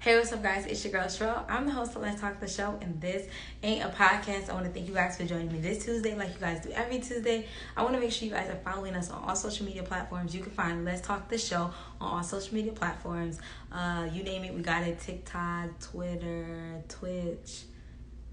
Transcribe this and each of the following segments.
Hey, what's up, guys? It's your girl, Cherrell. I'm the host of Let's Talk the Show, and this ain't a podcast. I want to thank you guys for joining me this Tuesday, like you guys do every Tuesday. I want to make sure you guys are following us on all social media platforms. You can find Let's Talk the Show on all social media platforms. You name it, we got it. TikTok, Twitter, Twitch,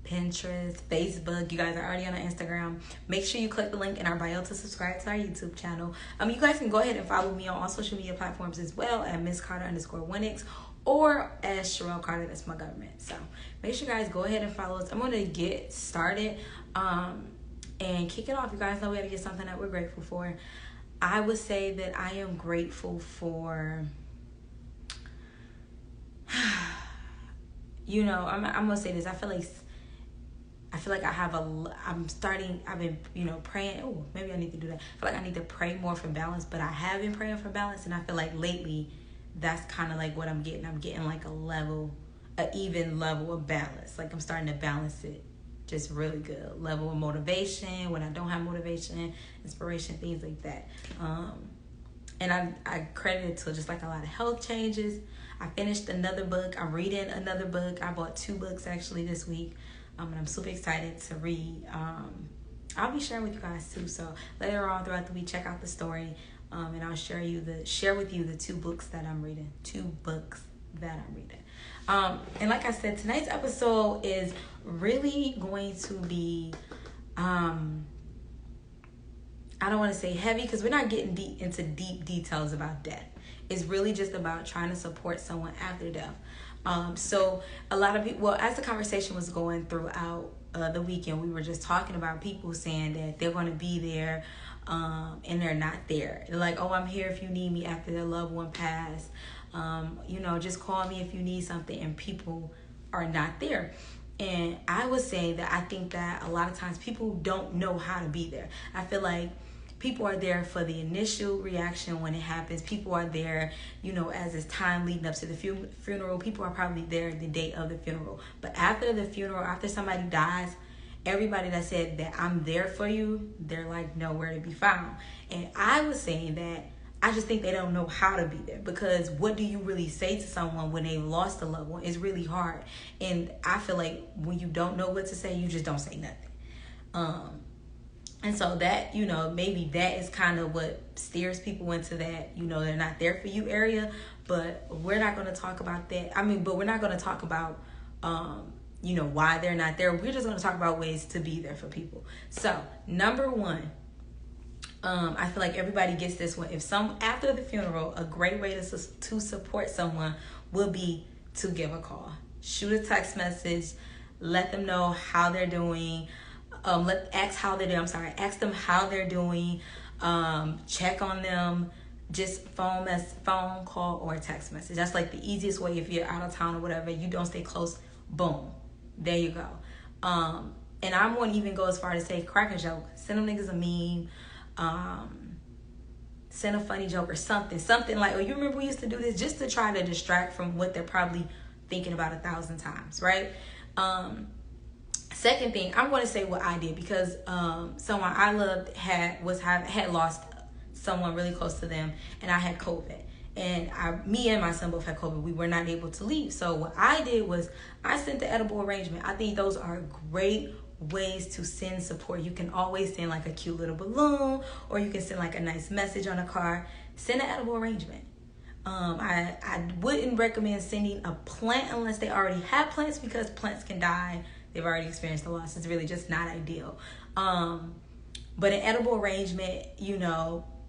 Pinterest, Facebook. You guys are already on our Instagram. Make sure you click the link in our bio to subscribe to our YouTube channel. You guys can go ahead and follow me on all social media platforms as well at MissCarter_1X. Or as Cherrell Carter, that's my government. So make sure you guys go ahead and follow us. I'm going to get started and kick it off. You guys know we got to get something that we're grateful for. I would say that I am grateful for, I'm going to say this. I feel like I've been, praying. Oh, maybe I need to do that. I feel like I need to pray more for balance, but I have been praying for balance. And I feel like lately, that's kind of like what I'm getting. I'm getting like an even level of balance. Like I'm starting to balance it just really good. Level of motivation, when I don't have motivation, inspiration, things like that. And I credit it to just like a lot of health changes. I finished another book. I'm reading another book. I bought 2 books actually this week. And I'm super excited to read. I'll be sharing with you guys too. So later on throughout the week, check out the story. And I'll share with you the 2 books that I'm reading. 2 books that I'm reading. And like I said, tonight's episode is really going to be, I don't want to say heavy because we're not getting into deep details about death. It's really just about trying to support someone after death. So a lot of people, as the conversation was going throughout the weekend, we were just talking about people saying that they're going to be there. And they're not there. They're like, oh, I'm here if you need me after their loved one passed. Just call me if you need something. And people are not there. And I was saying that I think that a lot of times people don't know how to be there. I feel like people are there for the initial reaction when it happens. People are there, as it's time leading up to the funeral. People are probably there the day of the funeral. But after the funeral, after somebody dies, everybody that said that I'm there for you, they're like nowhere to be found. And I was saying that I just think they don't know how to be there, because what do you really say to someone when they've lost a loved one? It's really hard. And I feel like when you don't know what to say, you just don't say nothing. And so that, maybe that is kind of what steers people into that, they're not there for you area. But we're not going to talk about that. But we're not going to talk about why they're not there. We're just going to talk about ways to be there for people. So, number 1, I feel like everybody gets this one. After the funeral, a great way to support someone will be to give a call. Shoot a text message. Let them know how they're doing. Ask them how they're doing. Check on them. Just phone call, or text message. That's like the easiest way if you're out of town or whatever. You don't stay close. Boom. There you go. And I'm going to even go as far to say crack a joke. Send them niggas a meme. Send a funny joke or something. Something like, oh, you remember we used to do this? Just to try to distract from what they're probably thinking about 1,000 times, right? Second thing, I'm going to say what I did, because someone I loved had lost someone really close to them, and I had COVID. And me and my son both had COVID. We were not able to leave. So what I did was I sent the edible arrangement. I think those are great ways to send support. You can always send like a cute little balloon, or you can send like a nice message on a card. Send an edible arrangement. I wouldn't recommend sending a plant unless they already have plants, because plants can die. They've already experienced the loss. It's really just not ideal. But an edible arrangement,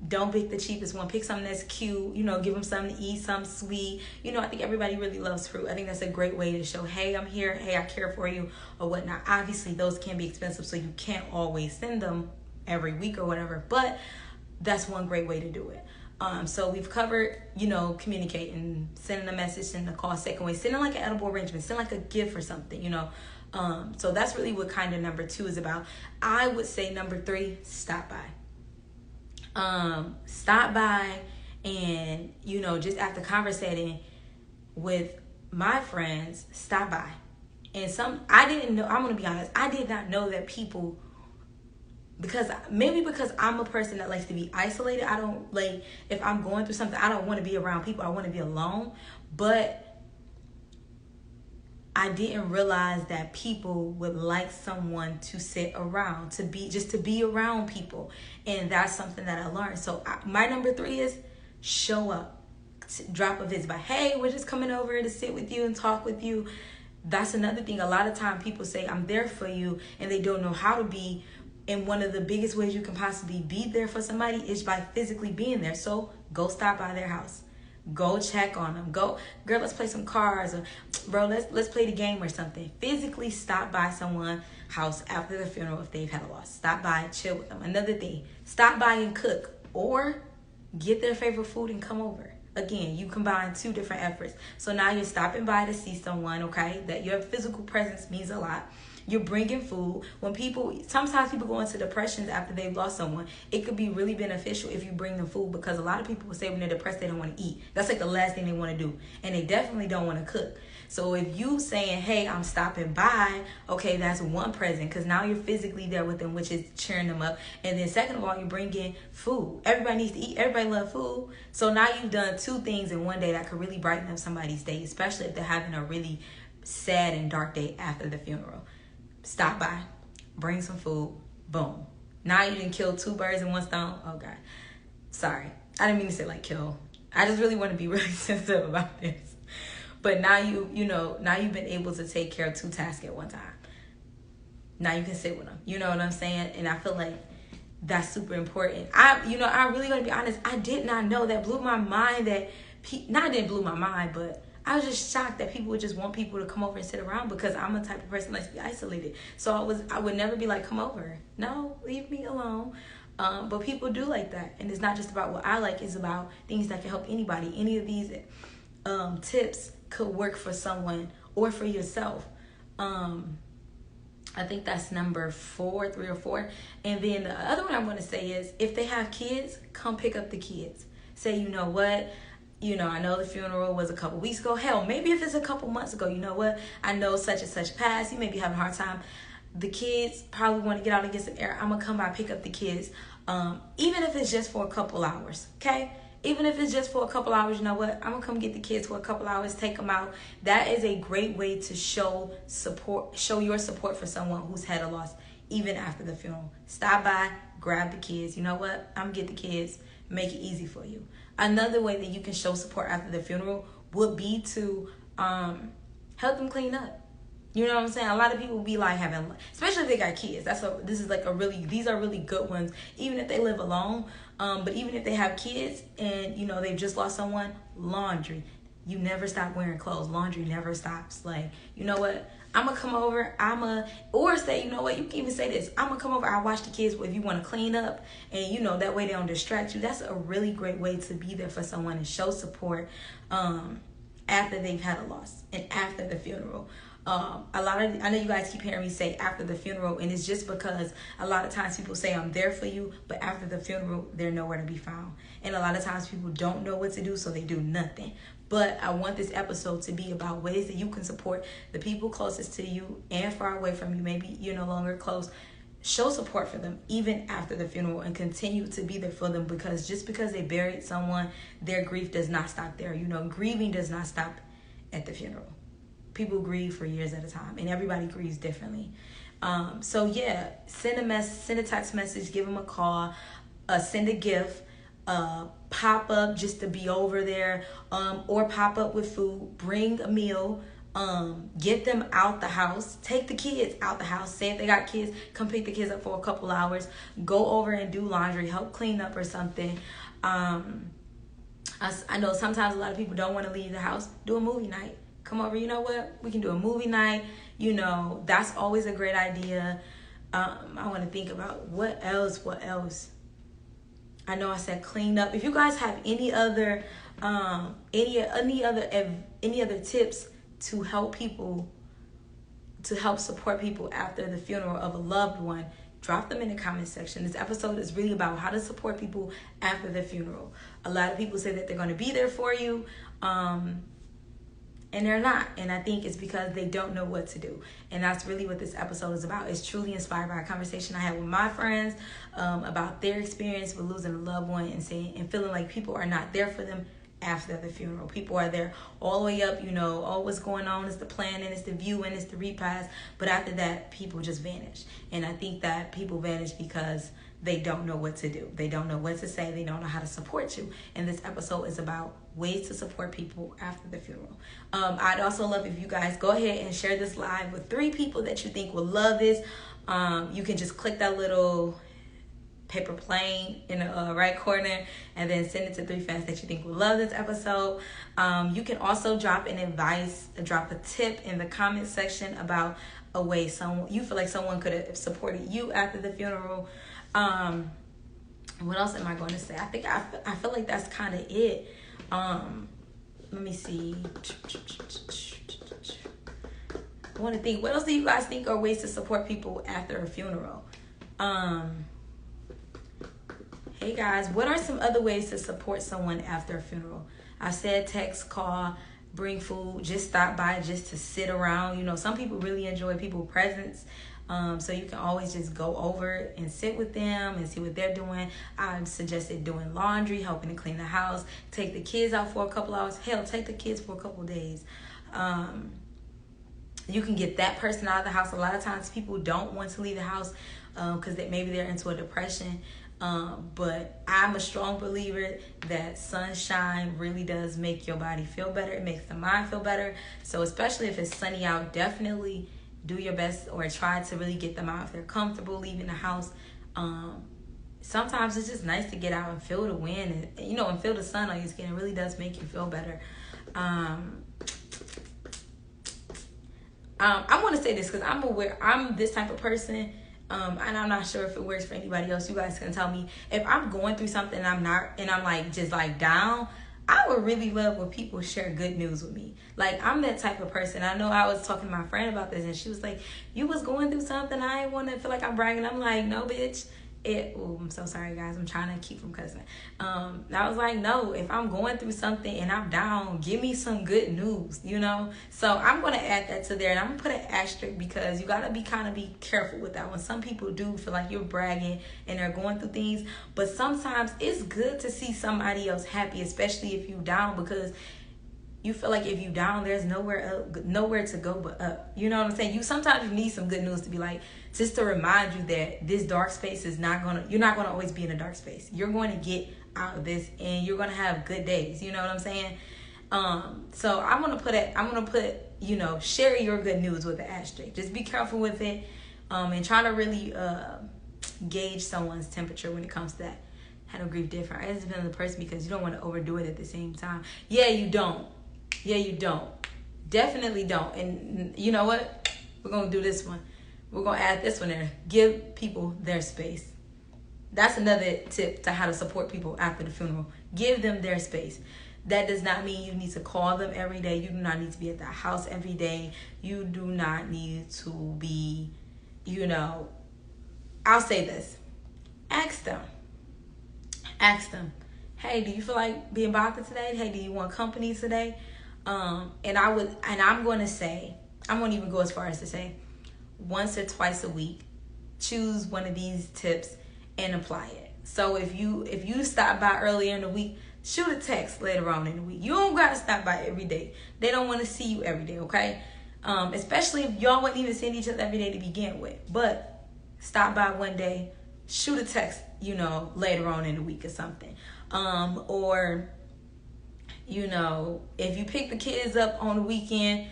don't pick the cheapest one. Pick something that's cute. Give them something to eat, something sweet. I think everybody really loves fruit. I think that's a great way to show, hey, I'm here. Hey, I care for you, or whatnot. Obviously, those can be expensive, so you can't always send them every week or whatever. But that's one great way to do it. So we've covered, communicating, sending a message, sending a call. Second way, sending like an edible arrangement. Send like a gift or something, So that's really what kind of number 2 is about. I would say number 3, stop by. Stop by and, just after conversating with my friends, stop by. And I didn't know, I'm going to be honest, I did not know that people, because I'm a person that likes to be isolated. I don't if I'm going through something, I don't want to be around people. I want to be alone. But I didn't realize that people would like someone to sit around, to be around people. And that's something that I learned. So my number 3 is show up. Drop a visit by, hey, we're just coming over to sit with you and talk with you. That's another thing. A lot of time people say, I'm there for you, and they don't know how to be. And one of the biggest ways you can possibly be there for somebody is by physically being there. So go stop by their house. Go check on them. Go, girl, let's play some cards. Or, bro, let's play the game or something. Physically stop by someone's house after the funeral if they've had a loss. Stop by, chill with them. Another thing, stop by and cook. Or get their favorite food and come over. Again, you combine 2 different efforts. So now you're stopping by to see someone, okay? That your physical presence means a lot. You're bringing food. Sometimes people go into depressions after they've lost someone. It could be really beneficial if you bring them food, because a lot of people will say when they're depressed, they don't want to eat. That's like the last thing they want to do. And they definitely don't want to cook. So if you saying, hey, I'm stopping by, okay, that's one present, because now you're physically there with them, which is cheering them up. And then second of all, you bring in food. Everybody needs to eat. Everybody loves food. So now you've done 2 things in one day that could really brighten up somebody's day, especially if they're having a really sad and dark day after the funeral. Stop by, bring some food, boom. Now you didn't kill 2 birds in one stone. Oh God, sorry, I didn't mean to say like kill. I just really want to be really sensitive about this. But now now you've been able to take care of 2 tasks at one time. Now you can sit with them. You know what I'm saying? And I feel like that's super important. I'm really gonna be honest. I did not know. That blew my mind. Didn't blew my mind, but I was just shocked that people would just want people to come over and sit around, because I'm a type of person that likes to be isolated. So I would never be like, come over. No, leave me alone. But people do like that. And it's not just about what I like. It's about things that can help anybody. Any of these tips could work for someone or for yourself. I think that's number 4, 3 or 4. And then the other one I want to say is, if they have kids, come pick up the kids. Say, you know what? I know the funeral was a couple weeks ago. Hell, maybe if it's a couple months ago, you know what? I know such and such passed. You may be having a hard time. The kids probably want to get out and get some air. I'm going to come by, pick up the kids. Even if it's just for a couple hours, okay? Even if it's just for a couple hours, you know what? I'm going to come get the kids for a couple hours, take them out. That is a great way to show your support for someone who's had a loss, even after the funeral. Stop by, grab the kids. You know what? I'm going to get the kids, make it easy for you. Another way that you can show support after the funeral would be to help them clean up. You know what I'm saying? A lot of people be like especially if they got kids. These are really good ones, even if they live alone. But even if they have kids and, they've just lost someone, laundry. You never stop wearing clothes. Laundry never stops. Like, you know what? I'm going to come over. Or say, you know what? You can even say this. I'm going to come over. I'll watch the kids if you want to clean up. And, that way they don't distract you. That's a really great way to be there for someone and show support after they've had a loss and after the funeral. I know you guys keep hearing me say after the funeral, and it's just because a lot of times people say I'm there for you, but after the funeral, they're nowhere to be found. And a lot of times people don't know what to do, so they do nothing. But I want this episode to be about ways that you can support the people closest to you and far away from you. Maybe you're no longer close. Show support for them even after the funeral and continue to be there for them, because just because they buried someone, their grief does not stop there. Grieving does not stop at the funeral. People grieve for years at a time, and everybody grieves differently. So yeah, send a text message, give them a call, send a gift, pop up just to be over there, or pop up with food, bring a meal, get them out the house, take the kids out the house. Say if they got kids, come pick the kids up for a couple hours, go over and do laundry, help clean up or something. I know sometimes a lot of people don't want to leave the house. Do a movie night. Come over, you know what? We can do a movie night. That's always a great idea. I want to think about what else. I know I said clean up. If you guys have any other tips to help support people after the funeral of a loved one, drop them in the comment section. This episode is really about how to support people after the funeral. A lot of people say that they're going to be there for you, and they're not. And I think it's because they don't know what to do. And that's really what this episode is about. It's truly inspired by a conversation I had with my friends about their experience with losing a loved one and feeling like people are not there for them after the funeral. People are there all the way up, oh, what's going on? It's the planning, it's the viewing, it's the repast. But after that, people just vanish. And I think that people vanish because they don't know what to do. They don't know what to say. They don't know how to support you. And this episode is about ways to support people after the funeral. I'd also love if you guys go ahead and share this live with 3 people that you think will love this. You can just click that little paper plane in the right corner and then send it to 3 friends that you think will love this episode. You can also drop a tip in the comment section about a way you feel like someone could have supported you after the funeral. What else am I going to say? I feel like that's kind of it. Let me see. I want to think. What else do you guys think are ways to support people after a funeral? Hey guys, what are some other ways to support someone after a funeral? I said text, call, bring food, just stop by, just to sit around. Some people really enjoy people's presence. So you can always just go over and sit with them and see what they're doing. I've suggested doing laundry, helping to clean the house, take the kids out for a couple hours. Hell, take the kids for a couple days. You can get that person out of the house. A lot of times people don't want to leave the house because maybe they're into a depression. But I'm a strong believer that sunshine really does make your body feel better. It makes the mind feel better. So especially if it's sunny out, definitely do your best or try to really get them out if they're comfortable leaving the house. Sometimes it's just nice to get out and feel the wind and feel the sun on your skin. It really does make you feel better. I want to say this because I'm aware I'm this type of person. And I'm not sure if it works for anybody else. You guys can tell me if I'm going through something and I'm like just like down. I would really love when people share good news with me. Like, I'm that type of person. I know I was talking to my friend about this, and she was like, you was going through something. I didn't want to feel like I'm bragging. I'm like, no, bitch. I'm so sorry, guys. I'm trying to keep from cussing. I was like, no, if I'm going through something and I'm down, give me some good news, So I'm going to add that to there, and I'm going to put an asterisk because you got to be careful with that one. Some people do feel like you're bragging and they're going through things, but sometimes it's good to see somebody else happy, especially if you're down, because you feel like if you down, there's nowhere to go but up. You know what I'm saying? Sometimes you need some good news to be like, just to remind you that this dark space you're not gonna always be in a dark space. You're going to get out of this and you're gonna have good days. You know what I'm saying? So I'm gonna put share your good news with the asterisk. Just be careful with it, and try to really gauge someone's temperature when it comes to that. Handle grief different. It depends on the person because you don't want to overdo it at the same time. Yeah, you don't. Definitely don't. And you know what? We're going to do this one. We're going to add this one there. Give people their space. That's another tip to how to support people after the funeral. Give them their space. That does not mean you need to call them every day. You do not need to be at the house every day. You do not need to be, I'll say this. Ask them, hey, do you feel like being bothered today? Hey, do you want company today? And I'm going to even go as far as to say once or twice a week, choose one of these tips and apply it. So if you stop by earlier in the week, shoot a text later on in the week. You don't got to stop by every day. They don't want to see you every day, okay? Especially if y'all wouldn't even see each other every day to begin with. But stop by one day, shoot a text, later on in the week or something. Or if you pick the kids up on the weekend,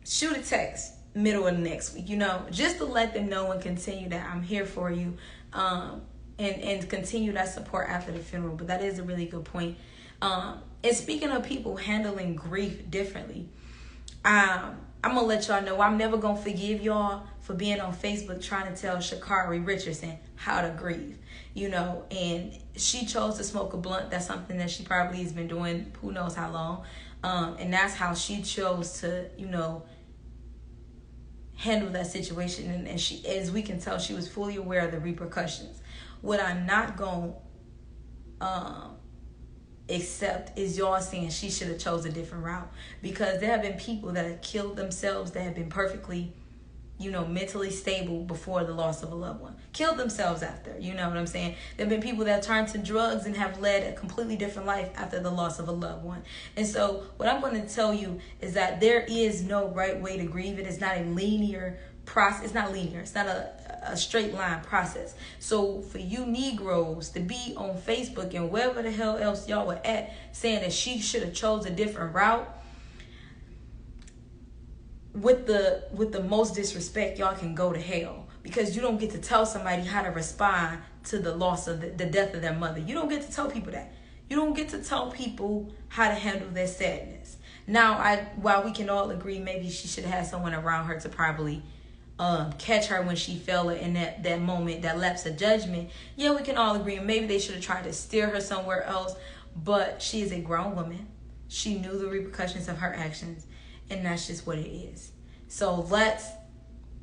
shoot a text middle of the next week, just to let them know and continue that I'm here for you, and continue that support after the funeral. But that is a really good point. And speaking of people handling grief differently, I'm going to let y'all know I'm never going to forgive y'all for being on Facebook trying to tell Sha'Carri Richardson how to grieve, and she chose to smoke a blunt. That's something that she probably has been doing who knows how long. And that's how she chose to, handle that situation. And she, as we can tell, she was fully aware of the repercussions. What I'm not going to accept is y'all saying she should have chose a different route, because there have been people that have killed themselves that have been perfectly mentally stable before the loss of a loved one. Killed themselves after, you know what I'm saying? There have been people that turned to drugs and have led a completely different life after the loss of a loved one. And so what I'm going to tell you is that there is no right way to grieve. It is not a linear process. It's not linear. It's not a straight line process. So for you Negroes to be on Facebook and wherever the hell else y'all were at saying that she should have chose a different route, with the most disrespect, y'all can go to hell, because you don't get to tell somebody how to respond to the loss of the death of their mother. You don't get to tell people that. You don't get to tell people how to handle their sadness. Now, while we can all agree maybe she should have had someone around her to probably catch her when she fell in that moment, that lapse of judgment. Yeah, we can all agree. Maybe they should have tried to steer her somewhere else. But she is a grown woman. She knew the repercussions of her actions. And that's just what it is. So let's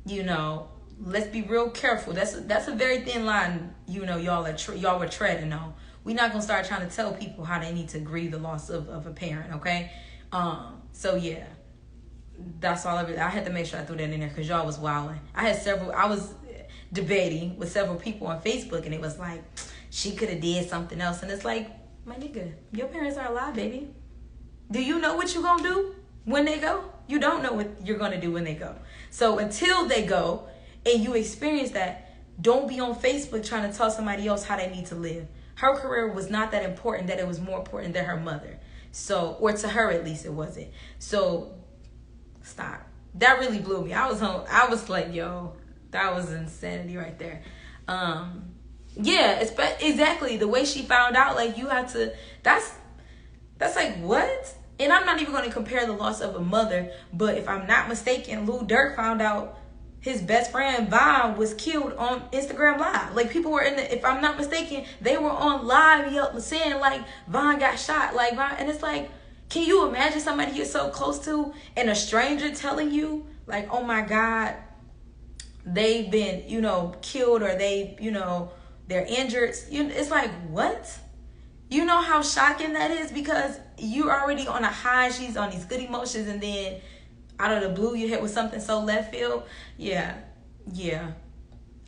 be real careful. That's a very thin line, y'all were treading on. We're not gonna start trying to tell people how they need to grieve the loss of a parent, okay? So yeah, that's all I had to make sure I threw that in there because y'all was wilding. I was debating with several people on Facebook, and it was like she could have did something else, and it's like, my nigga, your parents are alive, baby. Do you know what you gonna do when they go? You don't know what you're going to do when they go. So until they go and you experience that, don't be on Facebook trying to tell somebody else how they need to live. Her career was not that important that it was more important than her mother. So, or to her at least it wasn't. So stop. That really blew me. I was like, yo, that was insanity right there. Yeah, exactly. The way she found out, like, you had to, that's like, what? And I'm not even going to compare the loss of a mother, but if I'm not mistaken, Lil Durk found out his best friend Von was killed on Instagram Live. Like, people were if I'm not mistaken, they were on live saying like Von got shot, like Von, and it's like, can you imagine somebody you're so close to and a stranger telling you like, oh my God, they've been, killed, or they're injured. It's like, what? You know how shocking that is, because you're already on a high. She's on these good emotions, and then out of the blue, you hit with something so left field. Yeah.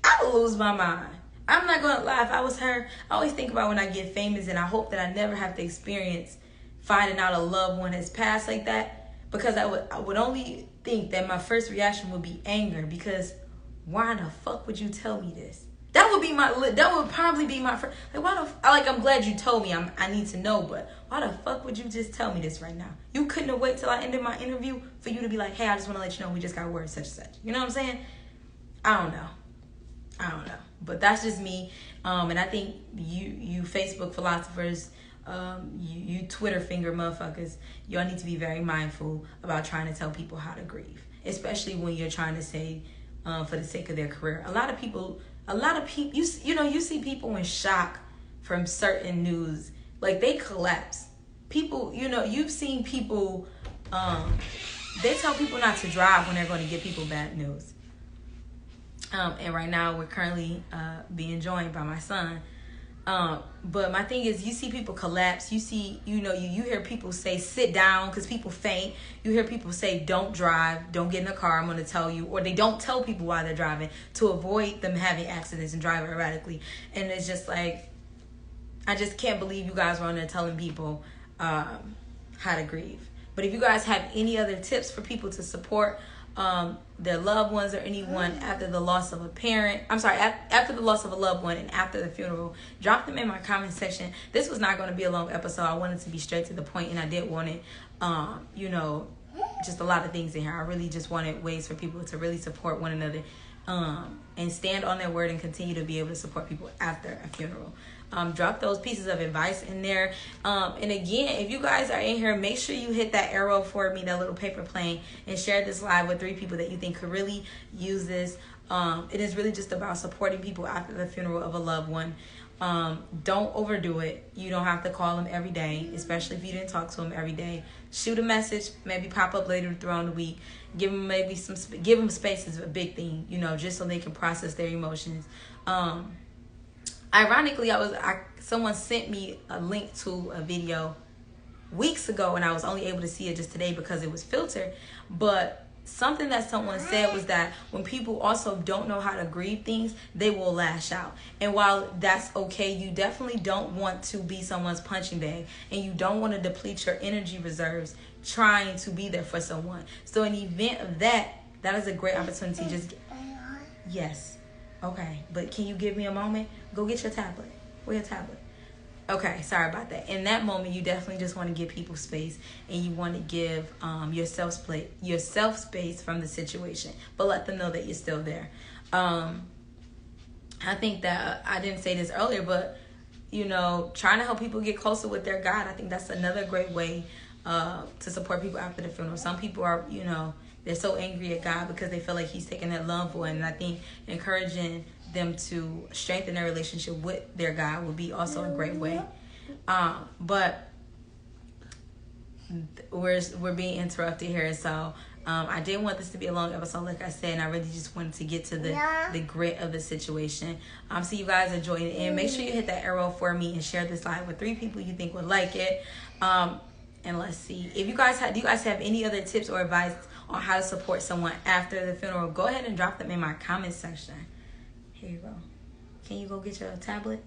I would lose my mind. I'm not going to lie. If I was her, I always think about when I get famous, and I hope that I never have to experience finding out a loved one has passed like that, because I would only think that my first reaction would be anger, because why in the fuck would you tell me this? That would probably be my first. Like, I'm glad you told me. I need to know, but why the fuck would you just tell me this right now? You couldn't have waited till I ended my interview for you to be like, hey, I just want to let you know we just got word such and such. You know what I'm saying? I don't know. But that's just me. And I think you Facebook philosophers, you Twitter finger motherfuckers, y'all need to be very mindful about trying to tell people how to grieve, especially when you're trying to say for the sake of their career. A lot of people, you see people in shock from certain news, like they collapse. People, you've seen people, they tell people not to drive when they're going to give people bad news. And right now we're currently being joined by my son. But my thing is, you see people collapse. You see, you hear people say sit down because people faint. You hear people say don't drive, don't get in the car, I'm going to tell you. Or they don't tell people why they're driving to avoid them having accidents and driving erratically. And it's just like, I just can't believe you guys were on there telling people how to grieve. But if you guys have any other tips for people to support their loved ones or anyone after the loss of a parent, after the loss of a loved one and after the funeral, drop them in my comment section. This was not going to be a long episode. I wanted to be straight to the point, and I did want it, just a lot of things in here. I really just wanted ways for people to really support one another and stand on their word and continue to be able to support people after a funeral. Drop those pieces of advice in there. And again, if you guys are in here, make sure you hit that arrow for me, that little paper plane, and share this live with 3 people that you think could really use this. It is really just about supporting people after the funeral of a loved one. Don't overdo it. You don't have to call them every day, especially if you didn't talk to them every day. Shoot a message, maybe pop up later throughout the week. Give them space is a big thing, just so they can process their emotions. Ironically, someone sent me a link to a video weeks ago, and I was only able to see it just today because it was filtered. But something that someone said was that when people also don't know how to grieve things, they will lash out. And while that's okay, you definitely don't want to be someone's punching bag, and you don't want to deplete your energy reserves trying to be there for someone. So in the event of that is a great opportunity. Yes. Okay. But can you give me a moment? Go get your tablet. Where your tablet? Okay, sorry about that. In that moment, you definitely just want to give people space, and you want to give yourself space from the situation, but let them know that you're still there. I think that I didn't say this earlier, but trying to help people get closer with their God, I think that's another great way to support people after the funeral. Some people are, they're so angry at God because they feel like He's taking that love away, and I think encouraging them to strengthen their relationship with their God would be also a great way. But we're being interrupted here, so I didn't want this to be a long episode, like I said, and I really just wanted to get to the grit of the situation. So you guys enjoy it, and make sure you hit that arrow for me and share this live with 3 people you think would like it. And let's see, if do you guys have any other tips or advice on how to support someone after the funeral? Go ahead and drop them in my comment section. Here you go. Can you go get your tablet?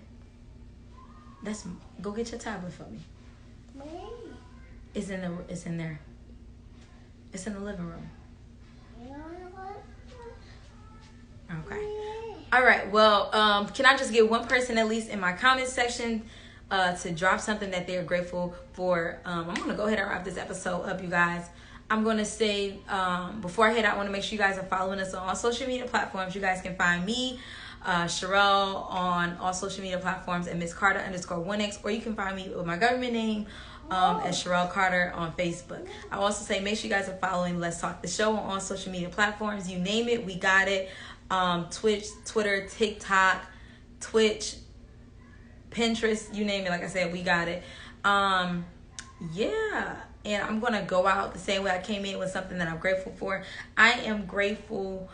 Go get your tablet for me. It's in there. It's in the living room. Okay. All right. Well, can I just get one person at least in my comment section to drop something that they're grateful for? I'm gonna go ahead and wrap this episode up, you guys. I'm going to say, before I head out, I want to make sure you guys are following us on all social media platforms. You guys can find me, Cherrell, on all social media platforms at Miss Carter _1X, or you can find me with my government name as Cherrell Carter on Facebook. I also say make sure you guys are following Let's Talk the Show on all social media platforms. You name it, we got it. Twitch, Twitter, TikTok, Twitch, Pinterest, you name it. Like I said, we got it. Yeah. And I'm going to go out the same way I came in with something that I'm grateful for. I am grateful,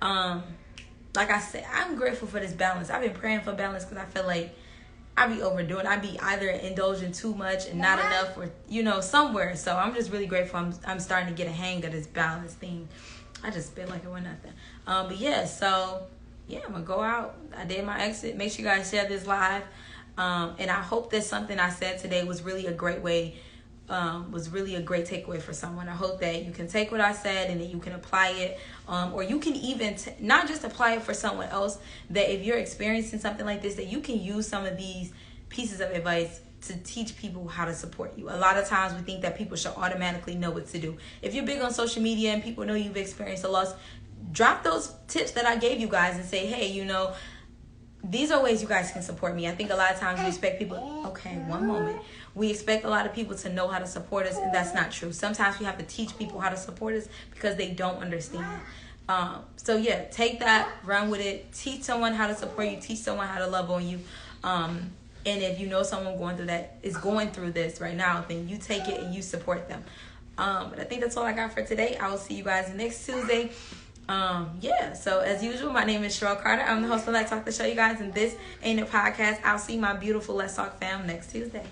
like I said, I'm grateful for this balance. I've been praying for balance because I feel like I be overdoing. I be either indulging too much and not enough, or, somewhere. So I'm just really grateful. I'm starting to get a hang of this balance thing. I just feel like it was nothing. But yeah, so yeah, I'm going to go out. I did my exit. Make sure you guys share this live. And I hope that something I said today was really a great way, was really a great takeaway for someone. I hope that you can take what I said and that you can apply it, or you can even not just apply it for someone else, that if you're experiencing something like this, that you can use some of these pieces of advice to teach people how to support you. A lot of times we think that people should automatically know what to do. If you're big on social media and people know you've experienced a loss, drop those tips that I gave you guys and say, hey, these are ways you guys can support me. I think a lot of times we expect people, okay, one moment. We expect a lot of people to know how to support us, and that's not true. Sometimes we have to teach people how to support us because they don't understand. So yeah, take that, run with it, teach someone how to support you, teach someone how to love on you. And if you know someone is going through this right now, then you take it and you support them. But I think that's all I got for today. I will see you guys next Tuesday. So as usual, my name is Cherrell Carter. I'm the host of Let's Talk the Show, you guys, and this ain't a podcast. I'll see my beautiful Let's Talk fam next Tuesday.